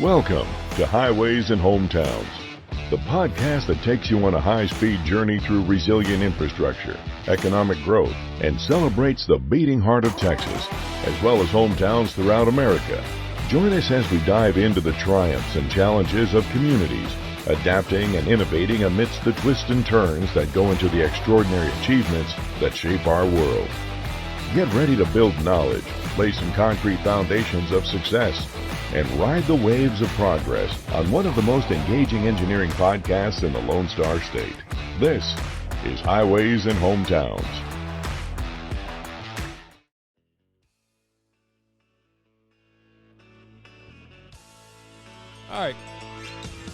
Welcome to Highways and Hometowns, the podcast that takes you on a high-speed journey through resilient infrastructure, economic growth, and celebrates the beating heart of Texas, as well as hometowns throughout America. Join us as we dive into the triumphs and challenges of communities, adapting and innovating amidst the twists and turns that go into the extraordinary achievements that shape our world. Get ready to build knowledge, lay some concrete foundations of success, and ride the waves of progress on one of the most engaging engineering podcasts in the Lone Star State. This is Highways and Hometowns. All right,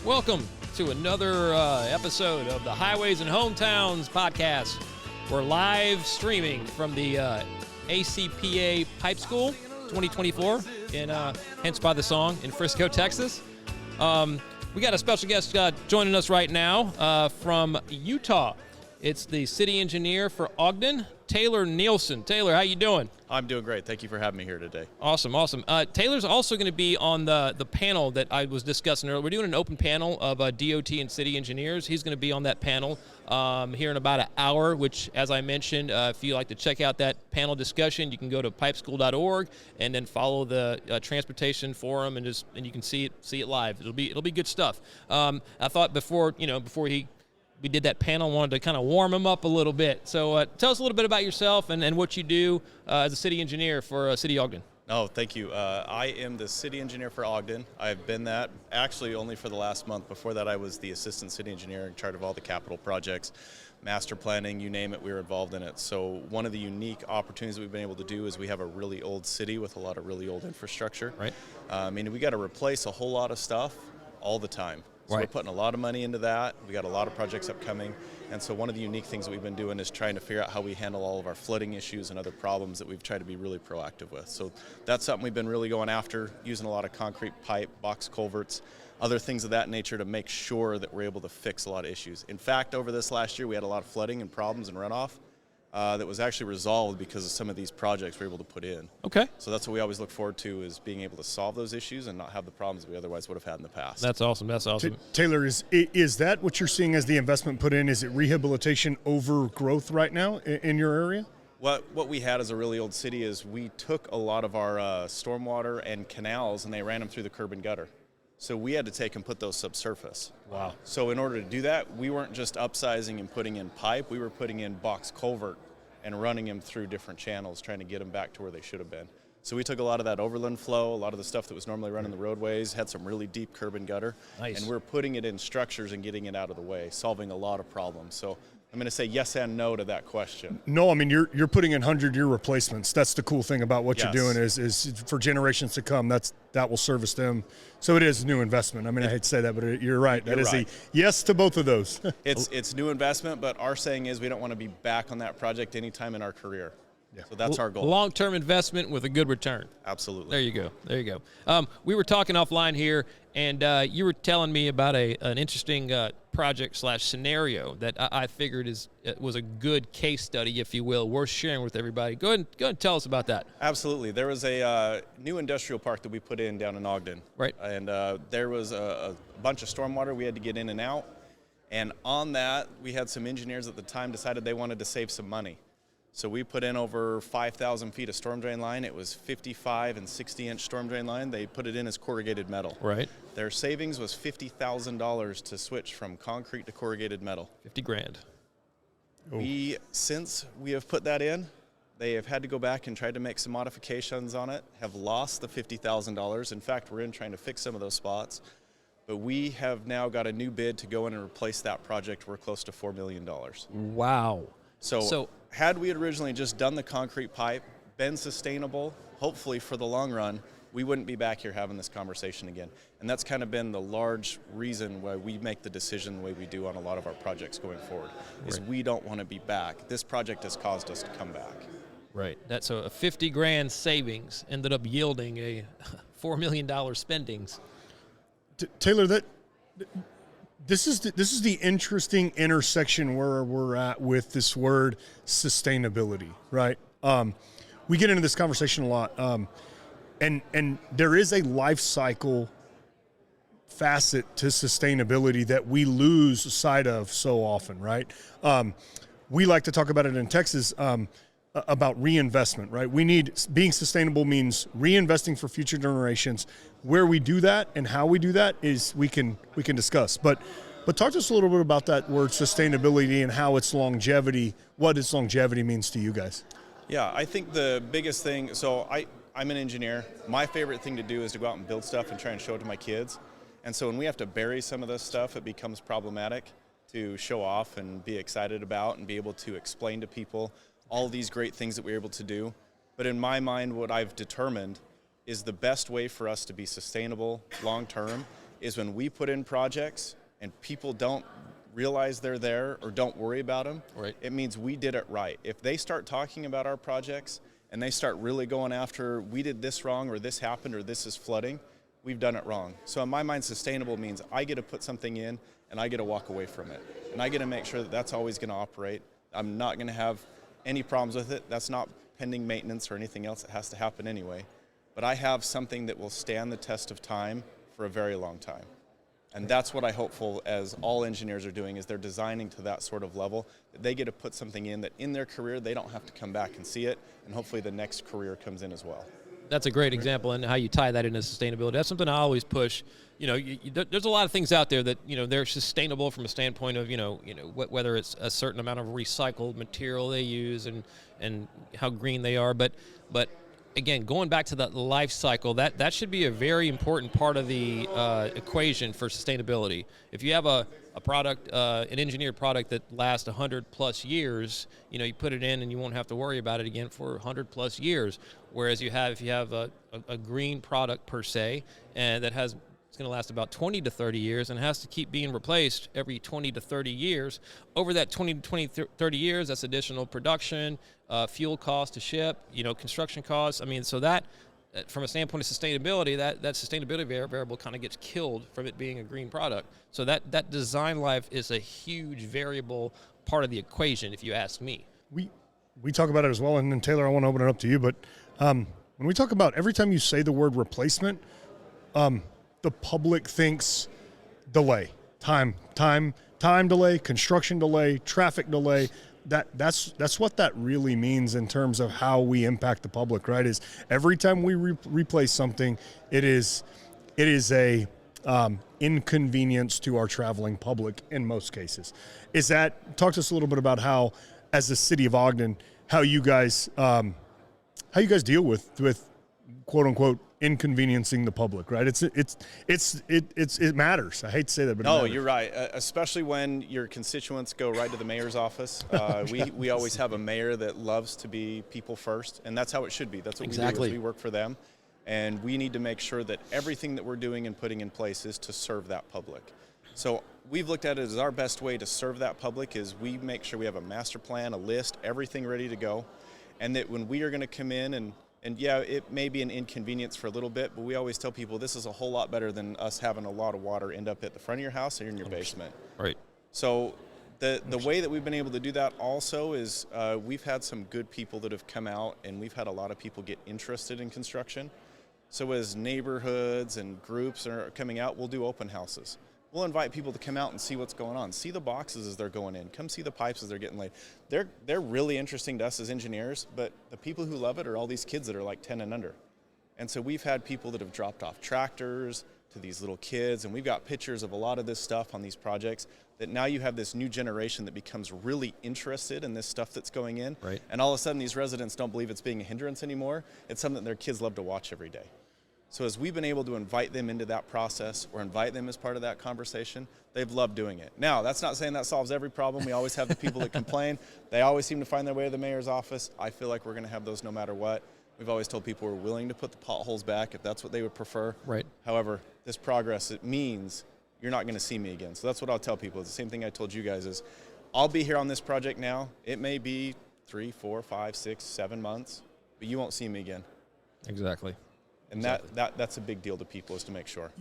welcome to another episode of the Highways and Hometowns podcast. We're live streaming from the APCA Pipe School 2024, and hence by the song, in Frisco, Texas. We got a special guest joining us right now from Utah. It's the city engineer for Ogden, Taylor Nielsen. Taylor, how you doing? I'm doing great. Thank you for having me here today. Awesome. Taylor's also going to be on the panel that I was discussing earlier. We're doing an open panel of DOT and city engineers. He's going to be on that panel here in about an hour, which, as I mentioned, if you like to check out that panel discussion, you can go to pipeschool.org and then follow the transportation forum, and you can see it live. It'll be good stuff. I thought before we did that panel, wanted to kind of warm them up a little bit. So tell us a little bit about yourself and what you do as a city engineer for City of Ogden. Oh, thank you. I am the city engineer for Ogden. I've been that actually only for the last month. Before that, I was the assistant city engineer in charge of all the capital projects, master planning, you name it, we were involved in it. So one of the unique opportunities that we've been able to do is we have a really old city with a lot of really old infrastructure. Right. We got to replace a whole lot of stuff all the time. So We're putting a lot of money into that. We got a lot of projects upcoming. And so one of the unique things that we've been doing is trying to figure out how we handle all of our flooding issues and other problems that we've tried to be really proactive with. So that's something we've been really going after, using a lot of concrete pipe, box culverts, other things of that nature to make sure that we're able to fix a lot of issues. In fact, over this last year, we had a lot of flooding and problems and runoff that was actually resolved because of some of these projects we're able to put in. Okay. So that's what we always look forward to, is being able to solve those issues and not have the problems we otherwise would have had in the past. That's awesome. Taylor, is that what you're seeing as the investment put in? Is it rehabilitation over growth right now in your area? What we had as a really old city is we took a lot of our stormwater and canals and they ran them through the curb and gutter. So we had to take and put those subsurface. Wow. So in order to do that, we weren't just upsizing and putting in pipe, we were putting in box culvert and running them through different channels, trying to get them back to where they should have been. So we took a lot of that overland flow, a lot of the stuff that was normally running the roadways, had some really deep curb and gutter, nice. And we're putting it in structures and getting it out of the way, solving a lot of problems. So I'm going to say yes and no to that question. No, I mean, you're putting in 100-year replacements. That's the cool thing about what Yes. you're doing is for generations to come, that will service them. So it is a new investment. I mean, I hate to say that, but you're right. That is a yes to both of those. It's new investment, but our saying is we don't want to be back on that project anytime in our career. Yeah. So that's our goal. Long-term investment with a good return. Absolutely. There you go. We were talking offline here, and you were telling me about an interesting project / scenario that I figured was a good case study, if you will, worth sharing with everybody. Go ahead and tell us about that. Absolutely. There was a new industrial park that we put in down in Ogden. Right. And there was a bunch of stormwater we had to get in and out. And on that, we had some engineers at the time decided they wanted to save some money. So we put in over 5,000 feet of storm drain line. It was 55 and 60-inch storm drain line. They put it in as corrugated metal. Right. Their savings was $50,000 to switch from concrete to corrugated metal. $50,000. Since we have put that in, they have had to go back and try to make some modifications on it, have lost the $50,000. In fact, we're in trying to fix some of those spots. But we have now got a new bid to go in and replace that project. We're close to $4 million. Wow. So had we originally just done the concrete pipe, been sustainable, hopefully for the long run, we wouldn't be back here having this conversation again. And that's kind of been the large reason why we make the decision the way we do on a lot of our projects going forward, is we don't want to be back. This project has caused us to come back. Right. That's a $50,000 savings ended up yielding a $4 million spendings. Taylor, this is the interesting intersection where we're at with this word sustainability, right? We get into this conversation a lot, and there is a life cycle facet to sustainability that we lose sight of so often, right? We like to talk about it in Texas about reinvestment, right? Being sustainable means reinvesting for future generations. Where we do that and how we do that is we can discuss. But talk to us a little bit about that word sustainability and how its longevity, what its longevity means to you guys. Yeah, I think the biggest thing, so I'm an engineer. My favorite thing to do is to go out and build stuff and try and show it to my kids. And so when we have to bury some of this stuff, it becomes problematic to show off and be excited about and be able to explain to people all these great things that we're able to do. But in my mind, what I've determined is the best way for us to be sustainable long-term is when we put in projects and people don't realize they're there or don't worry about them, right. It means we did it right. If they start talking about our projects and they start really going after, we did this wrong or this happened or this is flooding, we've done it wrong. So in my mind, sustainable means I get to put something in and I get to walk away from it. And I get to make sure that that's always going to operate. I'm not going to have any problems with it. That's not pending maintenance or anything else that has to happen anyway. But I have something that will stand the test of time for a very long time. And that's what I hopeful as all engineers are doing is they're designing to that sort of level that they get to put something in that in their career they don't have to come back and see it, and hopefully the next career comes in as well. That's a great example and how you tie that into sustainability. That's something I always push. There's a lot of things out there that they're sustainable from a standpoint of whether it's a certain amount of recycled material they use and how green they are. But again, going back to that life cycle, that should be a very important part of the equation for sustainability. If you have a product, an engineered product that lasts 100 plus years, you put it in and you won't have to worry about it again for 100 plus years. Whereas if you have a green product per se, and it's going to last about 20 to 30 years and has to keep being replaced every 20 to 30 years. Over that 20 to 30 years, that's additional production, fuel cost to ship, construction costs. I mean, so that from a standpoint of sustainability, that sustainability variable kind of gets killed from it being a green product. So that design life is a huge variable part of the equation, if you ask me. We talk about it as well, and then Taylor, I want to open it up to you, but when we talk about every time you say the word replacement, the public thinks delay, time delay, construction delay, traffic delay. That's what that really means in terms of how we impact the public, right? Is every time we replace something, it is a inconvenience to our traveling public in most cases. Talk to us a little bit about how, as the City of Ogden, how you guys deal with quote unquote inconveniencing the public, right? It matters. I hate to say that, but no, you're right. Especially when your constituents go right to the mayor's office. We always have a mayor that loves to be people first, and that's how it should be. That's what Exactly. we do. Is we work for them, and we need to make sure that everything that we're doing and putting in place is to serve that public. So we've looked at it as our best way to serve that public is we make sure we have a master plan, a list, everything ready to go, and that when we are going to come in and yeah, it may be an inconvenience for a little bit, but we always tell people this is a whole lot better than us having a lot of water end up at the front of your house or in your basement. Right. So the way that we've been able to do that also is we've had some good people that have come out, and we've had a lot of people get interested in construction. So as neighborhoods and groups are coming out, we'll do open houses. We'll invite people to come out and see what's going on. See the boxes as they're going in. Come see the pipes as they're getting laid. They're really interesting to us as engineers, but the people who love it are all these kids that are like 10 and under. And so we've had people that have dropped off tractors to these little kids, and we've got pictures of a lot of this stuff on these projects that now you have this new generation that becomes really interested in this stuff that's going in. Right. And all of a sudden these residents don't believe it's being a hindrance anymore. It's something that their kids love to watch every day. So as we've been able to invite them into that process or invite them as part of that conversation, they've loved doing it. Now, that's not saying that solves every problem. We always have the people that complain. They always seem to find their way to the mayor's office. I feel like we're going to have those no matter what. We've always told people we're willing to put the potholes back if that's what they would prefer. Right. However, this progress, it means you're not going to see me again. So that's what I'll tell people. It's the same thing I told you guys is I'll be here on this project now. It may be 3, 4, 5, 6, 7 months, but you won't see me again. Exactly. And that's a big deal to people is to make sure.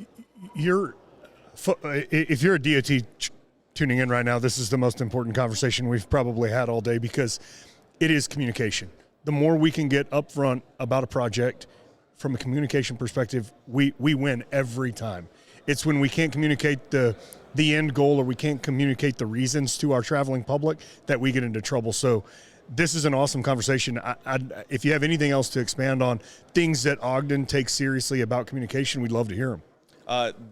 If you're a DOT tuning in right now, this is the most important conversation we've probably had all day because it is communication. The more we can get upfront about a project from a communication perspective, we win every time. It's when we can't communicate the end goal, or we can't communicate the reasons to our traveling public, that we get into trouble. So this is an awesome conversation. If you have anything else to expand on things that Ogden takes seriously about communication, we'd love to hear them.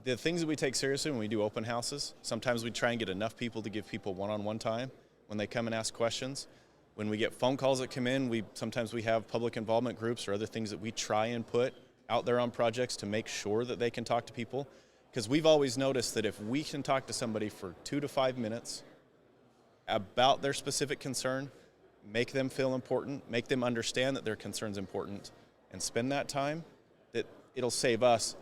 The things that we take seriously when we do open houses, sometimes we try and get enough people to give people one-on-one time when they come and ask questions. When we get phone calls that come in, sometimes we have public involvement groups or other things that we try and put out there on projects to make sure that they can talk to people. Because we've always noticed that if we can talk to somebody for 2 to 5 minutes about their specific concern, make them feel important, make them understand that their concern's important, and spend that time, that it'll save us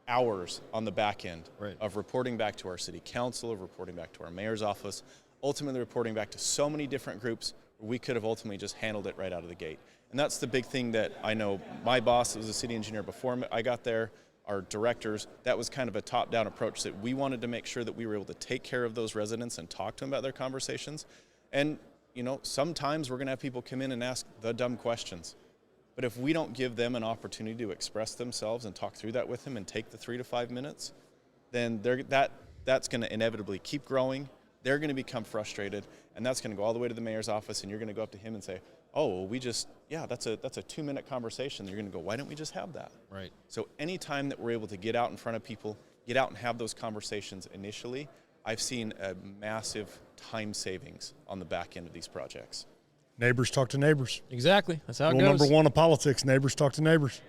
hours on the back end of reporting back to our city council, of reporting back to our mayor's office, ultimately reporting back to so many different groups where we could have ultimately just handled it right out of the gate. And that's the big thing that I know my boss was a city engineer before I got there, our directors, that was kind of a top-down approach, that we wanted to make sure that we were able to take care of those residents and talk to them about their conversations. And, sometimes we're going to have people come in and ask the dumb questions. But if we don't give them an opportunity to express themselves and talk through that with them and take the 3 to 5 minutes, then that's going to inevitably keep growing. They're going to become frustrated, and that's going to go all the way to the mayor's office, and you're going to go up to him and say, oh, well, that's a 2-minute conversation. You're going to go, why don't we just have that? Right. So anytime that we're able to get out in front of people, get out and have those conversations initially, I've seen a massive time savings on the back end of these projects. Neighbors talk to neighbors. Exactly. That's how it goes. Rule number 1 of politics, neighbors talk to neighbors.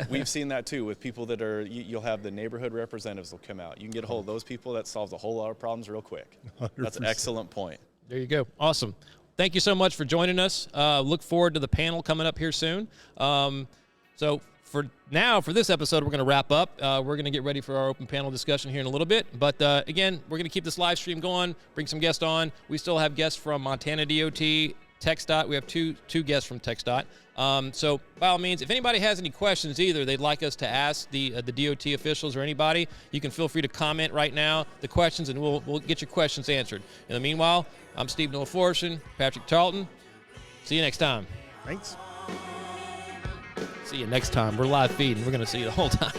We've seen that too with people that you'll have the neighborhood representatives will come out. You can get a hold of those people, that solves a whole lot of problems real quick. 100%. That's an excellent point. There you go. Awesome. Thank you so much for joining us. Look forward to the panel coming up here soon. So for this episode, we're going to wrap up. We're going to get ready for our open panel discussion here in a little bit. But again, we're going to keep this live stream going, bring some guests on. We still have guests from Montana DOT, TxDOT. We have two guests from TxDOT. So by all means, if anybody has any questions either they'd like us to ask the DOT officials or anybody, you can feel free to comment right now the questions, and we'll get your questions answered. In the meanwhile, I'm Steve Noah-Forson, Patrick Charlton. See you next time. Thanks. See you next time. We're live feeding. We're going to see you the whole time.